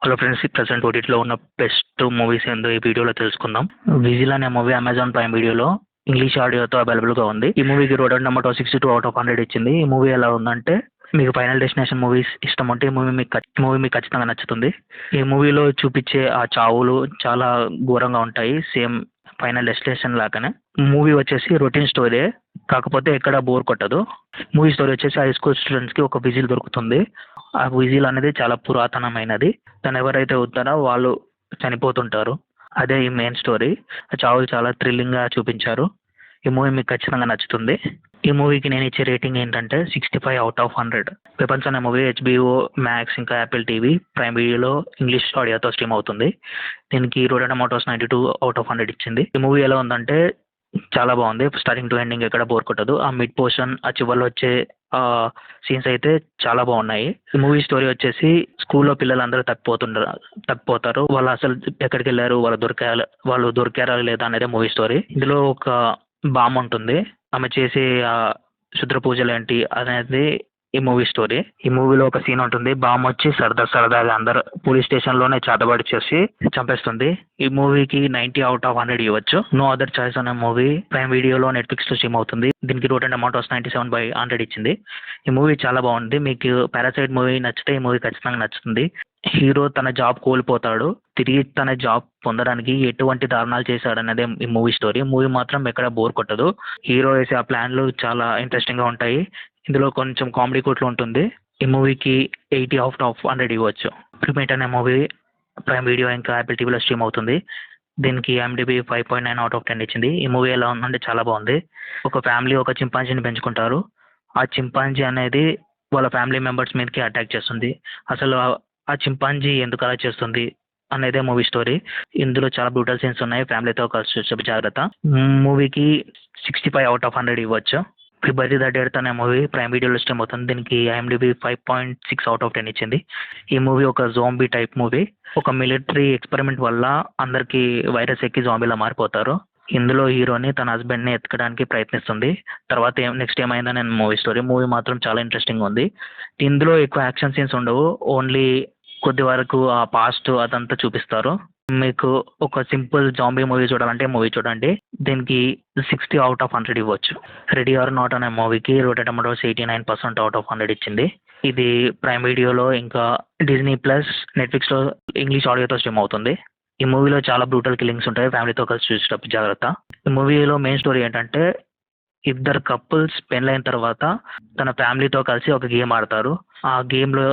Hello friends, present ఓటీటీలో ఉన్న best movies ఏందో ఈ వీడియోలో తెలుసుకుందాం. విజిల్ అనే మూవీ అమెజాన్ ప్రైమ్ వీడియోలో ఇంగ్లీష్ ఆడియోతో అవైలబుల్గా ఉంది. ఈ మూవీకి రోడెడ్ నెంబర్ 62/100 ఇచ్చింది. ఈ మూవీ ఎలా ఉందంటే, మీకు ఫైనల్ డెస్టినేషన్ మూవీస్ ఇష్టం ఉంటే ఈ మూవీ మీకు ఖచ్చితంగా నచ్చుతుంది. ఈ మూవీలో చూపించే ఆ చావులు చాలా ఘోరంగా ఉంటాయి, సేమ్ ఫైనల్ డెస్టినేషన్ లాగానే. మూవీ వచ్చేసి రొటీన్ స్టోరీ, కాకపోతే ఎక్కడ బోర్ కొట్టదు. మూవీ స్టోరీ వచ్చేసి హై స్కూల్ స్టూడెంట్స్కి ఒక విజిల్ దొరుకుతుంది. ఆ విజిల్ అనేది చాలా పురాతనమైనది. తను ఎవరైతే అవుతారో వాళ్ళు చనిపోతుంటారు. అదే ఈ మెయిన్ స్టోరీ. ఆ చావులు చాలా థ్రిల్లింగ్గా చూపించారు. ఈ మూవీ మీకు ఖచ్చితంగా నచ్చుతుంది. ఈ మూవీకి నేను ఇచ్చే రేటింగ్ ఏంటంటే 65/100. వెపన్స్ అనే మూవీ HBO మ్యాక్స్ ఇంకా యాపిల్ టీవీ ప్రైమ్ వీడియోలో ఇంగ్లీష్ ఆడియోతో స్ట్రీమ్ అవుతుంది. దీనికి రోటెన్ టొమాటోస్ 92/100 ఇచ్చింది. ఈ మూవీ ఎలా ఉందంటే చాలా బాగుంది. స్టార్టింగ్ టు ఎండింగ్ ఎక్కడ బోర్ కొట్టదు. ఆ మిడ్ పోర్షన్, ఆ చివరిలో వచ్చే సీన్స్ అయితే చాలా బాగున్నాయి. ఈ మూవీ స్టోరీ వచ్చేసి స్కూల్లో పిల్లలందరూ తప్పిపోతారు. వాళ్ళు అసలు ఎక్కడికి వెళ్ళారు, వాళ్ళు దొరికారా లేదా అనేది మూవీ స్టోరీ. ఇందులో ఒక బామ్మ ఉంటుంది. ఆమె చేసే క్షుద్ర పూజలు ఏంటి అనేది ఈ మూవీ స్టోరీ. ఈ మూవీలో ఒక సీన్ ఉంటుంది. బామ్మ వచ్చి సరదాగా అందరు పోలీస్ స్టేషన్లోనే చేతబడి చేసి చంపేస్తుంది. ఈ మూవీకి 90/100 ఇవ్వచ్చు. నో అదర్ చాయిస్ అనే మూవీ ప్రైమ్ వీడియోలో నెట్ఫ్లిక్స్లో స్ట్రీమ్ అవుతుంది. దీనికి రోటెన్ టొమాటోస్ 97/100 ఇచ్చింది. ఈ మూవీ చాలా బాగుంది. మీకు పారాసైట్ మూవీ నచ్చితే ఈ మూవీ ఖచ్చితంగా నచ్చుతుంది. హీరో తన జాబ్ కోల్పోతాడు. తిరిగి తన జాబ్ పొందడానికి ఎటువంటి దారుణాలు చేశాడనేదే ఈ మూవీ స్టోరీ. మూవీ మాత్రం ఎక్కడ బోర్ కొట్టదు. హీరో వేసే ఆ ప్లాన్లు చాలా ఇంట్రెస్టింగ్గా ఉంటాయి. ఇందులో కొంచెం కామెడీ కూడా ఉంటుంది. ఈ మూవీకి 80/100 ఇవ్వచ్చు. ప్రిమేట్ అనే మూవీ ప్రైమ్ వీడియో ఇంకా యాపిల్ టీవీలో స్ట్రీమ్ అవుతుంది. దీనికి IMDb 5.9/10 ఇచ్చింది. ఈ మూవీ ఎలా ఉందంటే చాలా బాగుంది. ఒక ఫ్యామిలీ ఒక చింపాంజీని పెంచుకుంటారు. ఆ చింపాంజీ అనేది వాళ్ళ ఫ్యామిలీ మెంబర్స్ మీదకి అటాక్ చేస్తుంది. అసలు ఆ చింపాంజీ ఎందుకు అలా చేస్తుంది అనేదే మూవీ స్టోరీ. ఇందులో చాలా బ్రూటల్ సీన్స్ ఉన్నాయి. ఫ్యామిలీతో కలిసి చూసే జాగ్రత్త. మూవీకి 65/100 ఇవ్వచ్చు. ఫిబ్రవరి 30 అనే మూవీ ప్రైమ్ వీడియోలో స్ట్రీమ్ అవుతుంది. దీనికి IMDb 5.6/10 ఇచ్చింది. ఈ మూవీ ఒక జోంబీ టైప్ మూవీ. ఒక మిలిటరీ ఎక్స్పెరిమెంట్ వల్ల అందరికీ వైరస్ ఎక్కి జోంబీలా మారిపోతారు. ఇందులో హీరోని తన హస్బెండ్ని ఎత్తుకడానికి ప్రయత్నిస్తుంది. తర్వాత నెక్స్ట్ ఏమైందని మూవీ స్టోరీ. మూవీ మాత్రం చాలా ఇంట్రెస్టింగ్ ఉంది. ఇందులో ఎక్కువ యాక్షన్ సీన్స్ ఉండవు. ఓన్లీ కొద్ది వరకు ఆ పాస్ట్ అదంతా చూపిస్తారు. మీకు ఒక సింపుల్ జాంబీ మూవీ చూడాలంటే మూవీ చూడండి. దీనికి 60/100 ఇవ్వచ్చు. రెడీ ఆర్ నాట్ అనే మూవీకి రోటెన్ టొమాటోస్ 89% ఇచ్చింది. ఇది ప్రైమ్ వీడియోలో ఇంకా డిజ్నీ ప్లస్ నెట్ఫ్లిక్స్లో ఇంగ్లీష్ ఆడియోతో స్ట్రీమ్ అవుతుంది. ఈ మూవీలో చాలా బ్రూటల్ కిల్లింగ్స్ ఉంటాయి. ఫ్యామిలీతో కలిసి చూసేటప్పుడు జాగ్రత్త. ఈ మూవీలో మెయిన్ స్టోరీ ఏంటంటే, ఇద్దరు కపుల్స్ పెళ్ళైన తర్వాత తన ఫ్యామిలీతో కలిసి ఒక గేమ్ ఆడతారు. ఆ గేమ్లో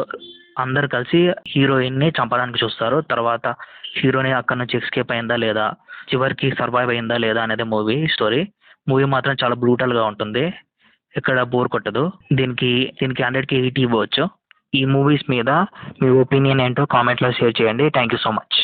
అందరు కలిసి హీరోయిన్ని చంపడానికి చూస్తారు. తర్వాత హీరోని అక్కడ నుంచి ఎస్కేప్ అయిందా లేదా, చివరికి సర్వైవ్ అయిందా లేదా అనేది మూవీ స్టోరీ. మూవీ మాత్రం చాలా బ్రూటల్గా ఉంటుంది. ఎక్కడ బోర్ కొట్టదు. దీనికి 100కి 80 ఇవ్వచ్చు. ఈ మూవీస్ మీద మీ ఒపీనియన్ ఏంటో కామెంట్లో షేర్ చేయండి. Thank you so much.